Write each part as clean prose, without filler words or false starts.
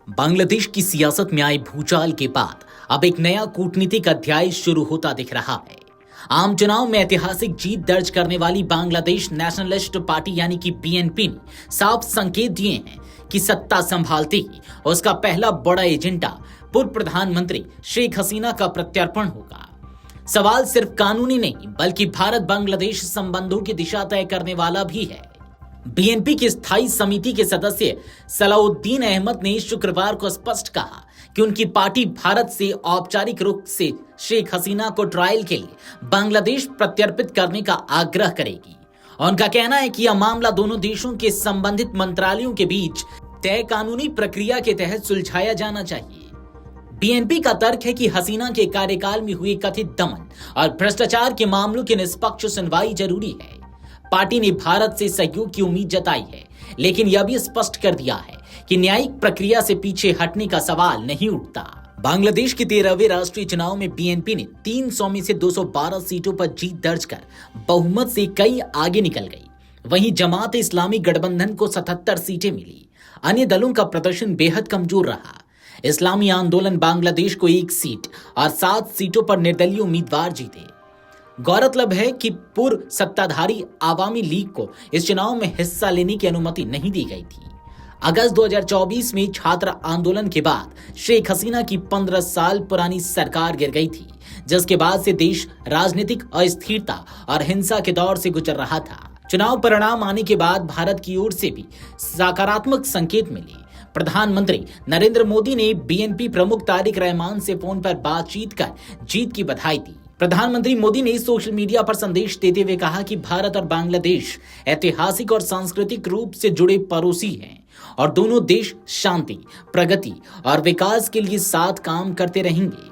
बांग्लादेश की सियासत में आए भूचाल के बाद अब एक नया कूटनीतिक अध्याय शुरू होता दिख रहा है। आम चुनाव में ऐतिहासिक जीत दर्ज करने वाली बांग्लादेश नेशनलिस्ट पार्टी यानी कि बीएनपी ने साफ संकेत दिए हैं कि सत्ता संभालते ही उसका पहला बड़ा एजेंडा पूर्व प्रधानमंत्री शेख हसीना का प्रत्यर्पण होगा। सवाल सिर्फ कानूनी नहीं बल्कि भारत बांग्लादेश संबंधों की दिशा तय करने वाला भी है। बीएनपी की स्थायी समिति के सदस्य सलाउद्दीन अहमद ने शुक्रवार को स्पष्ट कहा कि उनकी पार्टी भारत से औपचारिक रूप से शेख हसीना को ट्रायल के लिए बांग्लादेश प्रत्यर्पित करने का आग्रह करेगी। और उनका कहना है कि यह मामला दोनों देशों के संबंधित मंत्रालयों के बीच तय कानूनी प्रक्रिया के तहत सुलझाया जाना चाहिए। बीएनपी का तर्क है कि हसीना के कार्यकाल में हुए कथित दमन और भ्रष्टाचार के मामलों की निष्पक्ष सुनवाई जरूरी है। पार्टी ने भारत से सहयोग की उम्मीद जताई है, लेकिन यह भी स्पष्ट कर दिया है कि न्यायिक प्रक्रिया से पीछे हटने का सवाल नहीं उठता। बांग्लादेश के 13वें राष्ट्रीय चुनाव में बीएनपी ने 300 में से 212 सीटों पर जीत दर्ज कर बहुमत से कई आगे निकल गई। वहीं जमात इस्लामी गठबंधन को 77 सीटें मिली। अन्य दलों का प्रदर्शन बेहद कमजोर रहा। इस्लामी आंदोलन बांग्लादेश को 1 सीट और 7 सीटों पर निर्दलीय उम्मीदवार जीते। गौरतलब है कि पूर्व सत्ताधारी आवामी लीग को इस चुनाव में हिस्सा लेने की अनुमति नहीं दी गई थी। अगस्त 2024 में छात्र आंदोलन के बाद शेख हसीना की 15 साल पुरानी सरकार गिर गई थी, जिसके बाद से देश राजनीतिक अस्थिरता और हिंसा के दौर से गुजर रहा था। चुनाव परिणाम आने के बाद भारत की ओर से भी सकारात्मक संकेत मिले। प्रधानमंत्री नरेंद्र मोदी ने बीएनपी प्रमुख तारिक रहमान से फोन पर बातचीत कर जीत की बधाई दी। प्रधानमंत्री मोदी ने सोशल मीडिया पर संदेश देते हुए कहा कि भारत और बांग्लादेश ऐतिहासिक और सांस्कृतिक रूप से जुड़े पड़ोसी हैं और दोनों देश शांति, प्रगति और विकास के लिए साथ काम करते रहेंगे।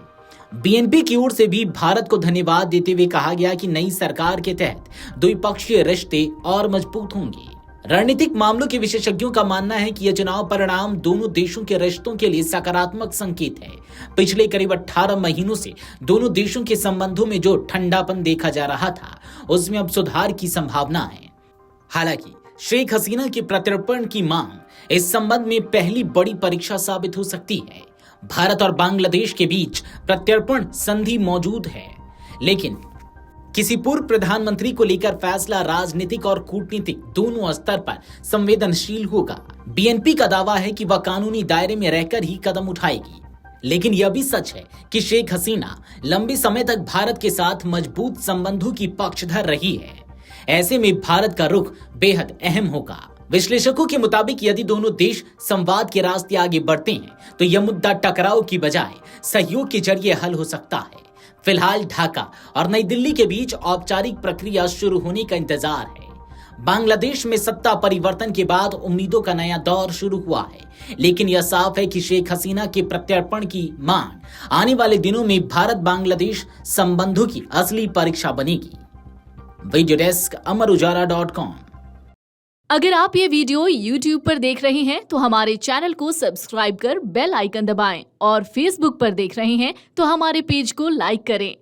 बीएनपी की ओर से भी भारत को धन्यवाद देते हुए कहा गया कि नई सरकार के तहत द्विपक्षीय रिश्ते और मजबूत होंगे। रणनीतिक मामलों के विशेषज्ञों का मानना है कि यह चुनाव परिणाम दोनों देशों के रिश्तों के लिए सकारात्मक संकेत है। पिछले करीब 18 महीनों से दोनों देशों के संबंधों में जो ठंडापन देखा जा रहा था, उसमें अब सुधार की संभावना है। हालांकि शेख हसीना के प्रत्यर्पण की मांग इस संबंध में पहली बड़ी परीक्षा साबित हो सकती है। भारत और बांग्लादेश के बीच प्रत्यर्पण संधि मौजूद है, लेकिन किसी पूर्व प्रधानमंत्री को लेकर फैसला राजनीतिक और कूटनीतिक दोनों स्तर पर संवेदनशील होगा। बीएनपी का दावा है कि वह कानूनी दायरे में रहकर ही कदम उठाएगी, लेकिन यह भी सच है कि शेख हसीना लंबे समय तक भारत के साथ मजबूत संबंधों की पक्षधर रही है। ऐसे में भारत का रुख बेहद अहम होगा। विश्लेषकों के मुताबिक यदि दोनों देश संवाद के रास्ते आगे बढ़ते हैं तो यह मुद्दा टकराव की बजाय सहयोग के जरिए हल हो सकता है। फिलहाल ढाका और नई दिल्ली के बीच औपचारिक प्रक्रिया शुरू होने का इंतजार है। बांग्लादेश में सत्ता परिवर्तन के बाद उम्मीदों का नया दौर शुरू हुआ है, लेकिन यह साफ है कि शेख हसीना के प्रत्यर्पण की मांग आने वाले दिनों में भारत बांग्लादेश संबंधों की असली परीक्षा बनेगी। वीडियो डेस्क अमरउजाला.com। अगर आप ये वीडियो YouTube पर देख रहे हैं तो हमारे चैनल को सब्सक्राइब कर बेल आइकन दबाएं और Facebook पर देख रहे हैं तो हमारे पेज को लाइक करें।